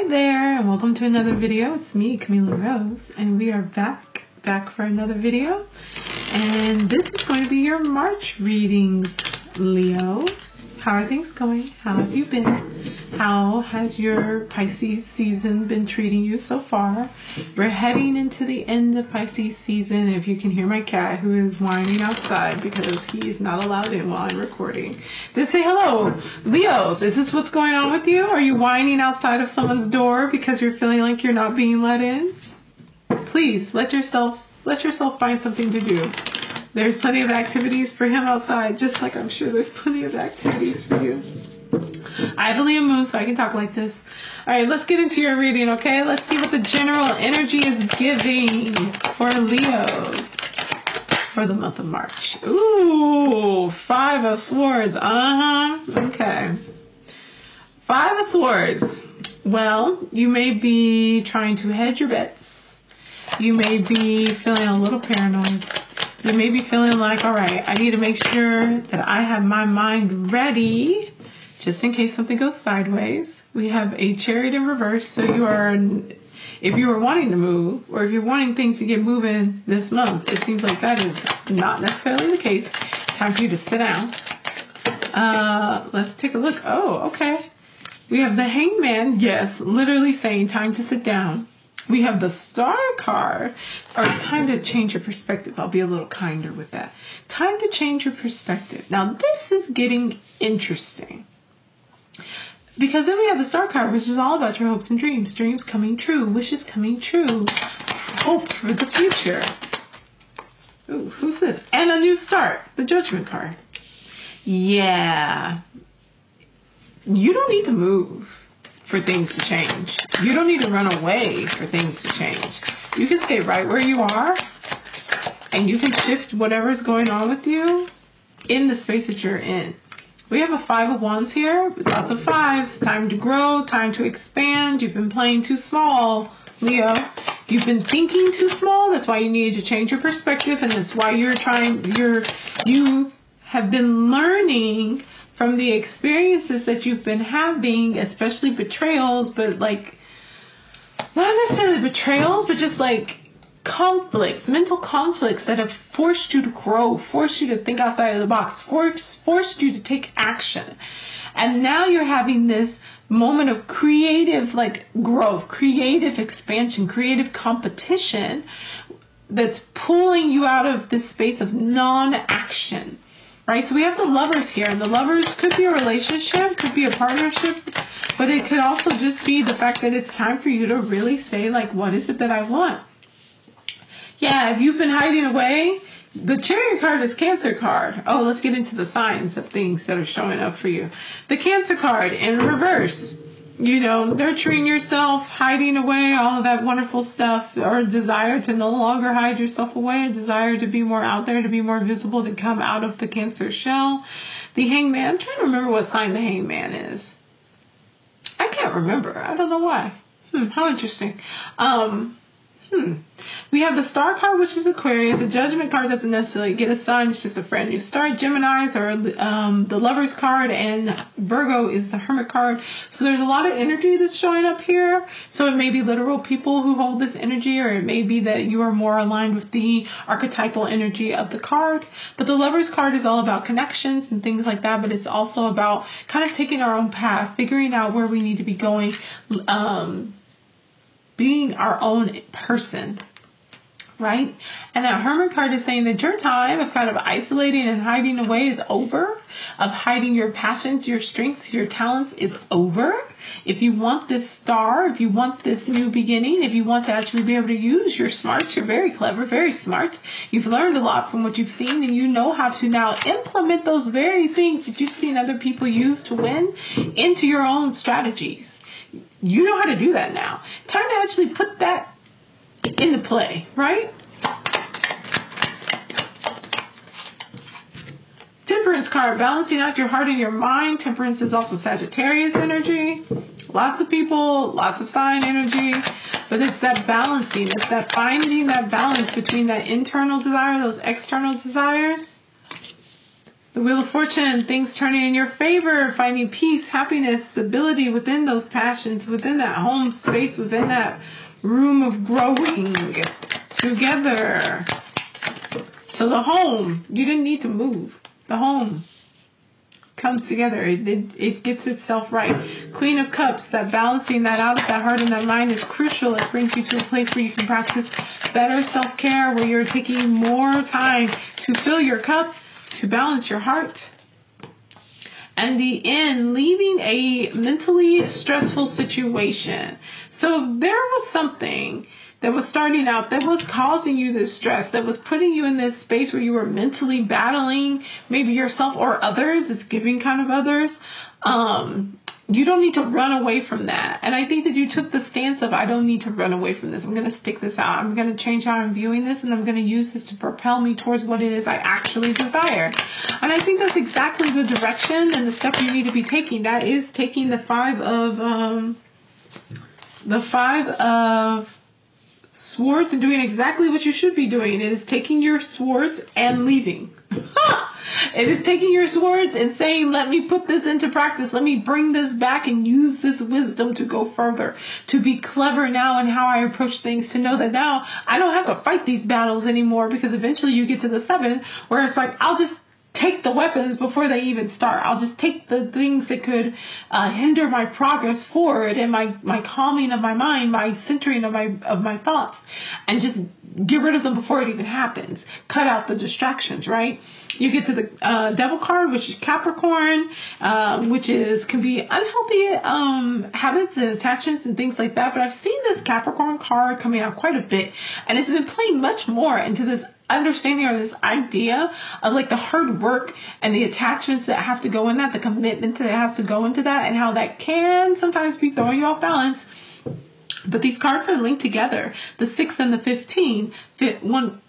Hi there, and welcome to another video. It's me, Camila Rose, and we are back for another video. And this is going to be your March readings, Leo. How are things going? How have you been? How has your Pisces season been treating you so far? We're heading into the end of Pisces season. If you can hear my cat who is whining outside because he is not allowed in while I'm recording. They say, hello, Leos, is this what's going on with you? Are you whining outside of someone's door because you're feeling like you're not being let in? Please let yourself find something to do. There's plenty of activities for him outside, just like I'm sure there's plenty of activities for you. I have a Leo moon, so I can talk like this. All right, let's get into your reading, okay? Let's see what the general energy is giving for Leos for the month of March. Ooh, 5 of Swords. Okay. 5 of Swords. Well, you may be trying to hedge your bets. You may be feeling a little paranoid. You may be feeling like, all right, I need to make sure that I have my mind ready just in case something goes sideways. We have a Chariot in reverse. So if you are wanting to move, or if you're wanting things to get moving this month, it seems like that is not necessarily the case. Time for you to sit down. Let's take a look. Oh, okay. We have the Hangman. Yes, literally saying time to sit down. We have the Star card, or time to change your perspective. I'll be a little kinder with that. Time to change your perspective. Now, this is getting interesting. Because then we have the Star card, which is all about your hopes and dreams. Dreams coming true. Wishes coming true. Hope for the future. Ooh, who's this? And a new start. The Judgment card. Yeah. You don't need to move for things to change. You don't need to run away for things to change. You can stay right where you are, and you can shift whatever's going on with you in the space that you're in. We have a 5 of Wands here with lots of 5s. Time to grow, time to expand. You've been playing too small, Leo. You've been thinking too small. That's why you needed to change your perspective, and that's why you have been learning from the experiences that you've been having, especially betrayals, but like, not necessarily betrayals, but just like conflicts, mental conflicts that have forced you to grow, forced you to think outside of the box, forced you to take action. And now you're having this moment of creative like growth, creative expansion, creative competition that's pulling you out of this space of non-action. Right, so we have the Lovers here, and the Lovers could be a relationship, could be a partnership, but it could also just be the fact that it's time for you to really say, like, what is it that I want? Yeah, if you've been hiding away, the Chariot card is Cancer card. Oh, let's get into the signs of things that are showing up for you. The Cancer card in reverse. You know, nurturing yourself, hiding away, all of that wonderful stuff, or a desire to no longer hide yourself away, a desire to be more out there, to be more visible, to come out of the Cancer shell. The Hangman, I'm trying to remember what sign the Hangman is. I can't remember. I don't know why. How interesting. We have the Star card, which is Aquarius. The Judgment card doesn't necessarily get a sign. It's just a brand new start. Geminis are the Lovers card, and Virgo is the Hermit card. So there's a lot of energy that's showing up here. So it may be literal people who hold this energy, or it may be that you are more aligned with the archetypal energy of the card. But the Lovers card is all about connections and things like that. But it's also about kind of taking our own path, figuring out where we need to be going, being our own person. Right? And that Hermit card is saying that your time of kind of isolating and hiding away is over, of hiding your passions, your strengths, your talents is over. If you want this star, if you want this new beginning, if you want to actually be able to use your smarts, you're very clever, very smart. You've learned a lot from what you've seen, and you know how to now implement those very things that you've seen other people use to win into your own strategies. You know how to do that now. Time to actually put that into play, right? Temperance card, balancing out your heart and your mind. Temperance is also Sagittarius energy. Lots of people, lots of sign energy. But it's that balancing. It's that finding that balance between that internal desire, those external desires. The Wheel of Fortune, things turning in your favor, finding peace, happiness, stability within those passions, within that home space, within that room of growing together. So the home, you didn't need to move. The home comes together. It gets itself right. Queen of Cups, that balancing that out of that heart and that mind is crucial. It brings you to a place where you can practice better self-care, where you're taking more time to fill your cup, to balance your heart. And the end, leaving a mentally stressful situation. So there was something that was starting out that was causing you this stress, that was putting you in this space where you were mentally battling maybe yourself or others. It's giving kind of others. You don't need to run away from that. And I think that you took the stance of, I don't need to run away from this. I'm going to stick this out. I'm going to change how I'm viewing this, and I'm going to use this to propel me towards what it is I actually desire. And I think that's exactly the direction and the step you need to be taking. That is taking the five of swords and doing exactly what you should be doing. It is taking your swords and leaving. It is taking your swords and saying, let me put this into practice. Let me bring this back and use this wisdom to go further, to be clever now in how I approach things, to know that now I don't have to fight these battles anymore, because eventually you get to the 7 where it's like, I'll just take the weapons before they even start. I'll just take the things that could hinder my progress forward and my calming of my mind, my centering of my thoughts, and just get rid of them before it even happens. Cut out the distractions, right? You get to the Devil card, which is Capricorn, which can be unhealthy habits and attachments and things like that. But I've seen this Capricorn card coming out quite a bit, and it's been playing much more into this understanding or this idea of like the hard work and the attachments that have to go in that, the commitment that has to go into that, and how that can sometimes be throwing you off balance. But these cards are linked together. The 6 and the 15 fit 1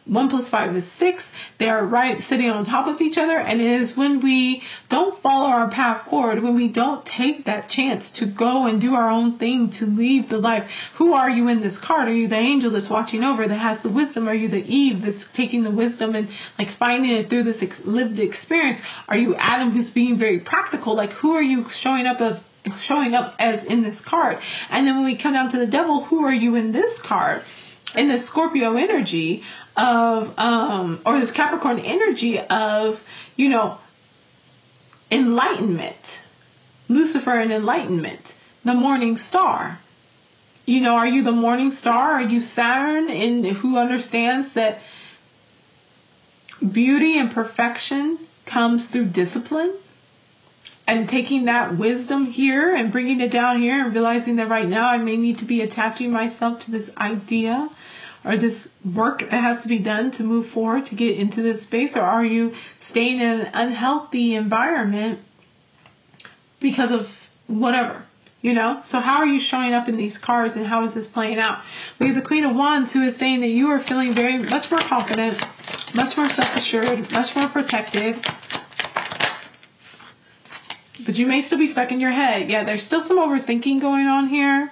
plus 5 is 6. They are right sitting on top of each other. And it is when we don't follow our path forward, when we don't take that chance to go and do our own thing, to leave the life. Who are you in this card? Are you the angel that's watching over, that has the wisdom? Are you the Eve that's taking the wisdom and like finding it through this lived experience? Are you Adam, who's being very practical? Like, who are you showing up as in this card? And then when we come down to the Devil, who are you in this card? In the Scorpio energy of, or this Capricorn energy of, enlightenment, Lucifer and enlightenment, the morning star. Are you the morning star? Are you Saturn, who understands that beauty and perfection comes through discipline? And taking that wisdom here and bringing it down here and realizing that right now I may need to be attaching myself to this idea or this work that has to be done to move forward, to get into this space? Or are you staying in an unhealthy environment because of whatever, So how are you showing up in these cards, and how is this playing out? We have the Queen of Wands, who is saying that you are feeling very much more confident, much more self-assured, much more protected. But you may still be stuck in your head. Yeah, there's still some overthinking going on here.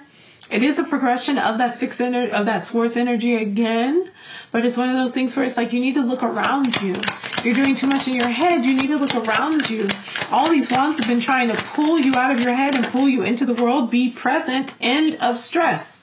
It is a progression of that of that Swords energy again. But it's one of those things where it's like you need to look around you. You're doing too much in your head. You need to look around you. All these wands have been trying to pull you out of your head and pull you into the world. Be present. End of stress.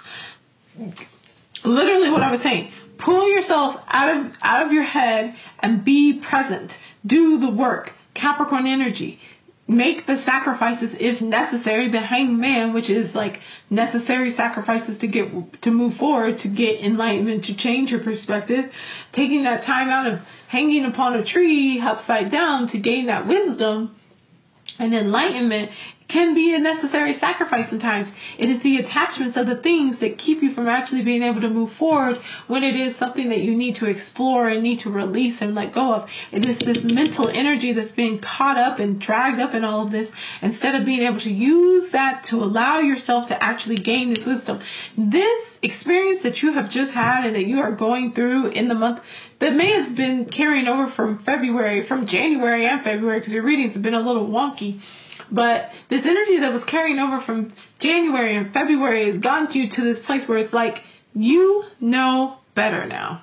Literally what I was saying. Pull yourself out of your head and be present. Do the work. Capricorn energy. Make the sacrifices if necessary. The Hanged Man, which is like necessary sacrifices to move forward, to get enlightenment, to change your perspective. Taking that time out of hanging upon a tree upside down to gain that wisdom and enlightenment can be a necessary sacrifice sometimes. It is the attachments of the things that keep you from actually being able to move forward when it is something that you need to explore and need to release and let go of. It is this mental energy that's being caught up and dragged up in all of this, instead of being able to use that to allow yourself to actually gain this wisdom. This experience that you have just had and that you are going through in the month that may have been carrying over from January and February, because your readings have been a little wonky. But this energy that was carrying over from January and February has gotten you to this place where it's like, you know better now.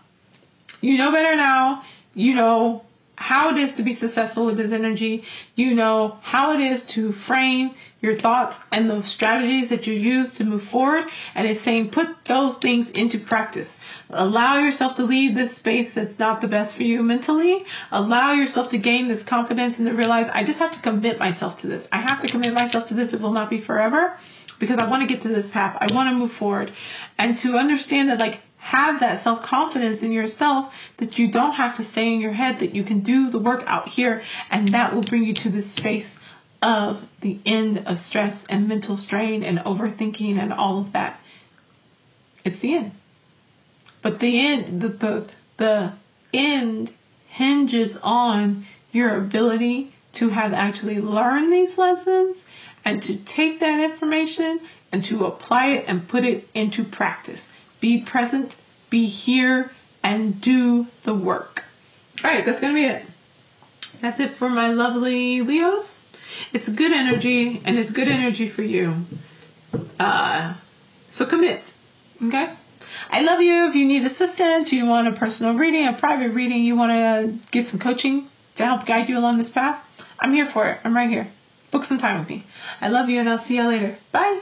You know better now. You know how it is to be successful with this energy. You know how it is to frame your thoughts and the strategies that you use to move forward. And it's saying put those things into practice. Allow yourself to leave this space that's not the best for you mentally. Allow yourself to gain this confidence and to realize, I just have to commit myself to this. I have to commit myself to this. It will not be forever, because I want to get to this path. I want to move forward. And to understand that, like, have that self-confidence in yourself, that you don't have to stay in your head, that you can do the work out here, and that will bring you to this space of the end of stress and mental strain and overthinking and all of that. It's the end. But the end hinges on your ability to have actually learned these lessons and to take that information and to apply it and put it into practice. Be present, be here, and do the work. All right, that's going to be it. That's it for my lovely Leos. It's good energy, and it's good energy for you. So commit, okay? I love you. If you need assistance, you want a personal reading, a private reading, you want to get some coaching to help guide you along this path, I'm here for it. I'm right here. Book some time with me. I love you, and I'll see you later. Bye.